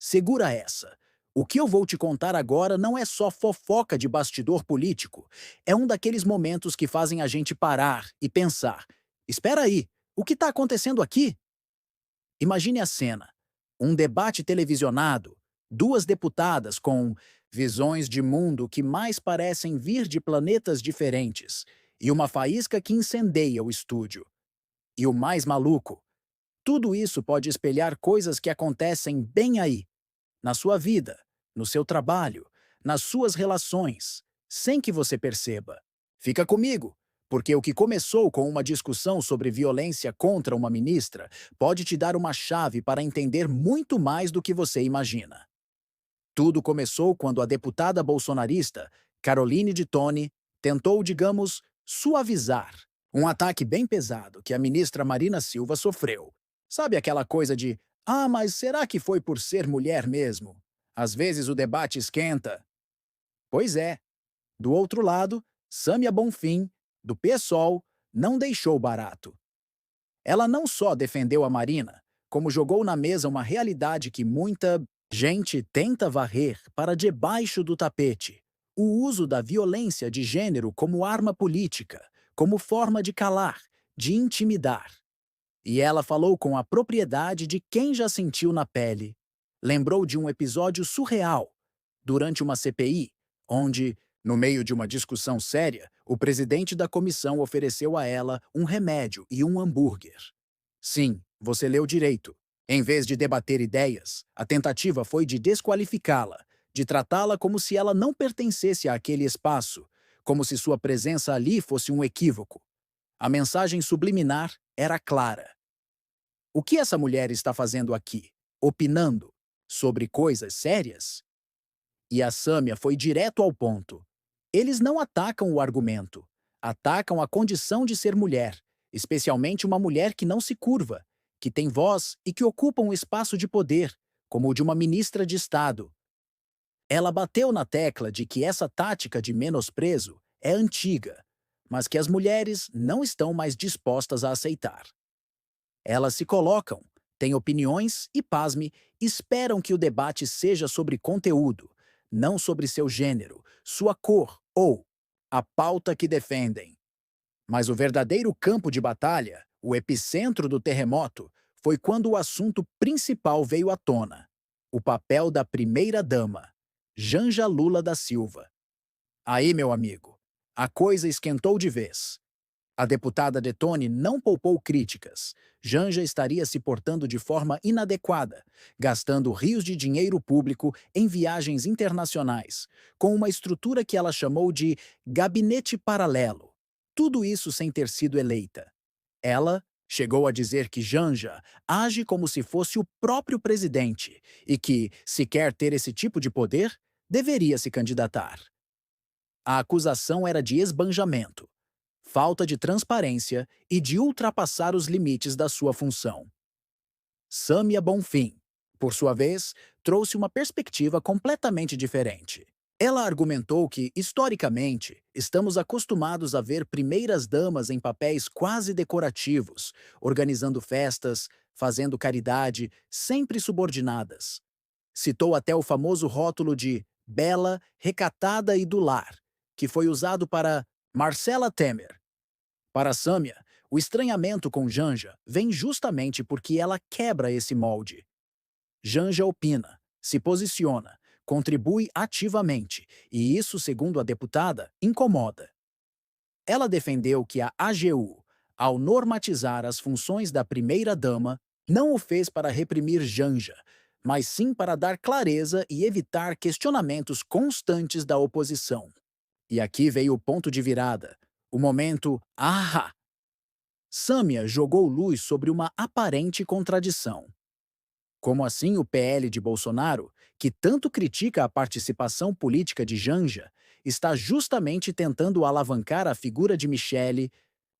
segura essa. O que eu vou te contar agora não é só fofoca de bastidor político. É um daqueles momentos que fazem a gente parar e pensar: espera aí, o que está acontecendo aqui? Imagine a cena: um debate televisionado, duas deputadas com visões de mundo que mais parecem vir de planetas diferentes, e uma faísca que incendeia o estúdio. E o mais maluco, tudo isso pode espelhar coisas que acontecem bem aí, na sua vida, no seu trabalho, nas suas relações, sem que você perceba. Fica comigo, porque o que começou com uma discussão sobre violência contra uma ministra pode te dar uma chave para entender muito mais do que você imagina. Tudo começou quando a deputada bolsonarista, Caroline de Tone, tentou, digamos, suavizar um ataque bem pesado que a ministra Marina Silva sofreu. Sabe aquela coisa de: ah, mas será que foi por ser mulher mesmo? Às vezes o debate esquenta. Pois é. Do outro lado, Sâmia Bonfim, do PSOL, não deixou barato. Ela não só defendeu a Marina, como jogou na mesa uma realidade que muita gente tenta varrer para debaixo do tapete: o uso da violência de gênero como arma política, como forma de calar, de intimidar. E ela falou com a propriedade de quem já sentiu na pele. Lembrou de um episódio surreal, durante uma CPI, onde, no meio de uma discussão séria, o presidente da comissão ofereceu a ela um remédio e um hambúrguer. Sim, você leu direito. Em vez de debater ideias, a tentativa foi de desqualificá-la, de tratá-la como se ela não pertencesse àquele espaço, como se sua presença ali fosse um equívoco. A mensagem subliminar era clara: o que essa mulher está fazendo aqui? Opinando sobre coisas sérias? E a Sâmia foi direto ao ponto. Eles não atacam o argumento, atacam a condição de ser mulher, especialmente uma mulher que não se curva, que tem voz e que ocupa um espaço de poder, como o de uma ministra de Estado. Ela bateu na tecla de que essa tática de menosprezo é antiga, mas que as mulheres não estão mais dispostas a aceitar. Elas se colocam, têm opiniões e, pasme, esperam que o debate seja sobre conteúdo, não sobre seu gênero, sua cor ou a pauta que defendem. Mas o verdadeiro campo de batalha, o epicentro do terremoto, foi quando o assunto principal veio à tona: o papel da primeira-dama, Janja Lula da Silva. Aí, meu amigo, a coisa esquentou de vez. A deputada Detone não poupou críticas. Janja estaria se portando de forma inadequada, gastando rios de dinheiro público em viagens internacionais, com uma estrutura que ela chamou de gabinete paralelo. Tudo isso sem ter sido eleita. Ela chegou a dizer que Janja age como se fosse o próprio presidente e que, se quer ter esse tipo de poder, deveria se candidatar. A acusação era de esbanjamento, falta de transparência e de ultrapassar os limites da sua função. Sâmia Bonfim, por sua vez, trouxe uma perspectiva completamente diferente. Ela argumentou que, historicamente, estamos acostumados a ver primeiras-damas em papéis quase decorativos, organizando festas, fazendo caridade, sempre subordinadas. Citou até o famoso rótulo de bela, recatada e do lar, que foi usado para Marcela Temer. Para Sâmia, o estranhamento com Janja vem justamente porque ela quebra esse molde. Janja opina, se posiciona, contribui ativamente, e isso, segundo a deputada, incomoda. Ela defendeu que a AGU, ao normatizar as funções da primeira-dama, não o fez para reprimir Janja, mas sim para dar clareza e evitar questionamentos constantes da oposição. E aqui veio o ponto de virada, o momento "ah!". Sâmia jogou luz sobre uma aparente contradição. Como assim o PL de Bolsonaro, que tanto critica a participação política de Janja, está justamente tentando alavancar a figura de Michele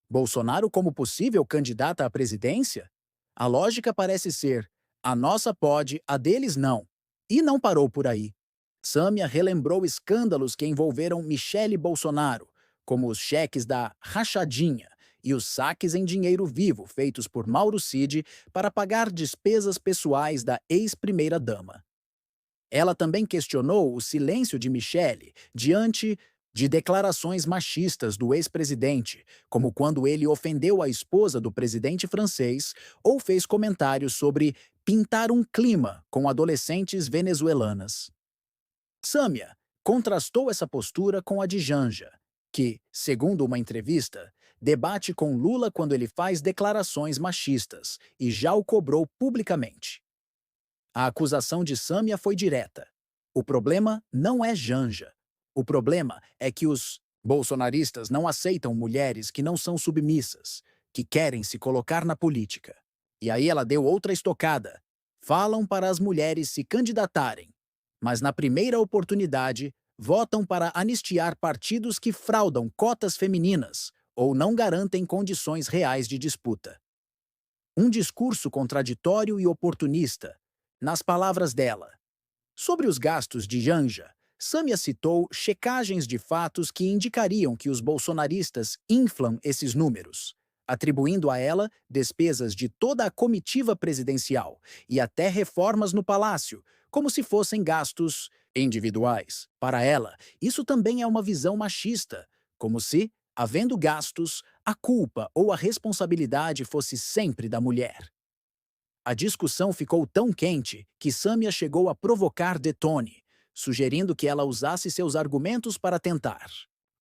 Bolsonaro como possível candidata à presidência? A lógica parece ser: a nossa pode, a deles não. E não parou por aí. Sâmia relembrou escândalos que envolveram Michele Bolsonaro, como os cheques da rachadinha e os saques em dinheiro vivo feitos por Mauro Cid para pagar despesas pessoais da ex-primeira-dama. Ela também questionou o silêncio de Michele diante de declarações machistas do ex-presidente, como quando ele ofendeu a esposa do presidente francês ou fez comentários sobre pintar um clima com adolescentes venezuelanas. Sâmia contrastou essa postura com a de Janja, que, segundo uma entrevista, debate com Lula quando ele faz declarações machistas e já o cobrou publicamente. A acusação de Sâmia foi direta. O problema não é Janja. O problema é que os bolsonaristas não aceitam mulheres que não são submissas, que querem se colocar na política. E aí ela deu outra estocada. Falam para as mulheres se candidatarem, mas na primeira oportunidade votam para anistiar partidos que fraudam cotas femininas ou não garantem condições reais de disputa. Um discurso contraditório e oportunista, nas palavras dela. Sobre os gastos de Janja, Sâmia citou checagens de fatos que indicariam que os bolsonaristas inflam esses números, atribuindo a ela despesas de toda a comitiva presidencial e até reformas no palácio, como se fossem gastos individuais. Para ela, isso também é uma visão machista, como se, havendo gastos, a culpa ou a responsabilidade fosse sempre da mulher. A discussão ficou tão quente que Sâmia chegou a provocar Detone, sugerindo que ela usasse seus argumentos para tentar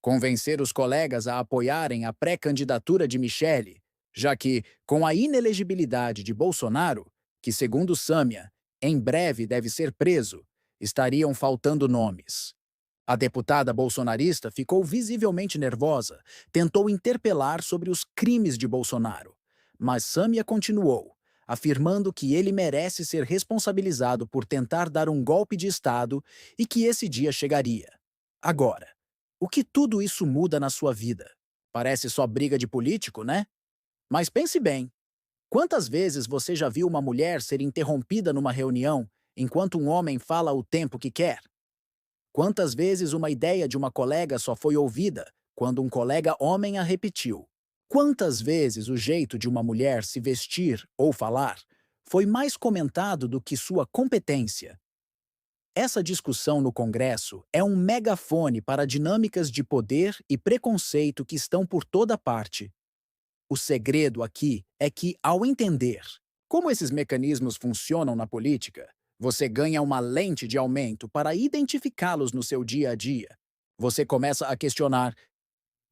convencer os colegas a apoiarem a pré-candidatura de Michele, já que, com a inelegibilidade de Bolsonaro, que, segundo Sâmia, em breve deve ser preso, estariam faltando nomes. A deputada bolsonarista ficou visivelmente nervosa, tentou interpelar sobre os crimes de Bolsonaro, mas Sâmia continuou, afirmando que ele merece ser responsabilizado por tentar dar um golpe de Estado e que esse dia chegaria. Agora, o que tudo isso muda na sua vida? Parece só briga de político, né? Mas pense bem, quantas vezes você já viu uma mulher ser interrompida numa reunião enquanto um homem fala o tempo que quer? Quantas vezes uma ideia de uma colega só foi ouvida quando um colega homem a repetiu? Quantas vezes o jeito de uma mulher se vestir ou falar foi mais comentado do que sua competência? Essa discussão no Congresso é um megafone para dinâmicas de poder e preconceito que estão por toda parte. O segredo aqui é que, ao entender como esses mecanismos funcionam na política, você ganha uma lente de aumento para identificá-los no seu dia a dia. Você começa a questionar: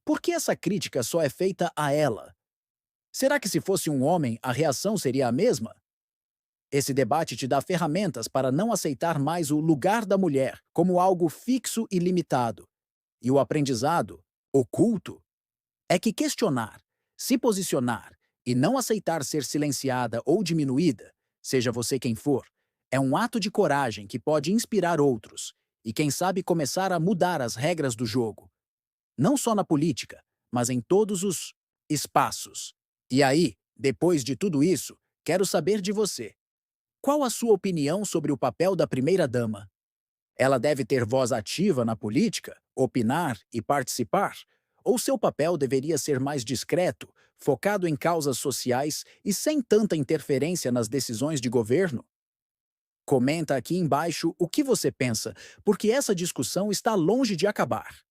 por que essa crítica só é feita a ela? Será que se fosse um homem, a reação seria a mesma? Esse debate te dá ferramentas para não aceitar mais o lugar da mulher como algo fixo e limitado. E o aprendizado, oculto, é que questionar, se posicionar e não aceitar ser silenciada ou diminuída, seja você quem for, é um ato de coragem que pode inspirar outros e, quem sabe, começar a mudar as regras do jogo. Não só na política, mas em todos os espaços. E aí, depois de tudo isso, quero saber de você. Qual a sua opinião sobre o papel da primeira-dama? Ela deve ter voz ativa na política, opinar e participar? Ou seu papel deveria ser mais discreto, focado em causas sociais e sem tanta interferência nas decisões de governo? Comenta aqui embaixo o que você pensa, porque essa discussão está longe de acabar.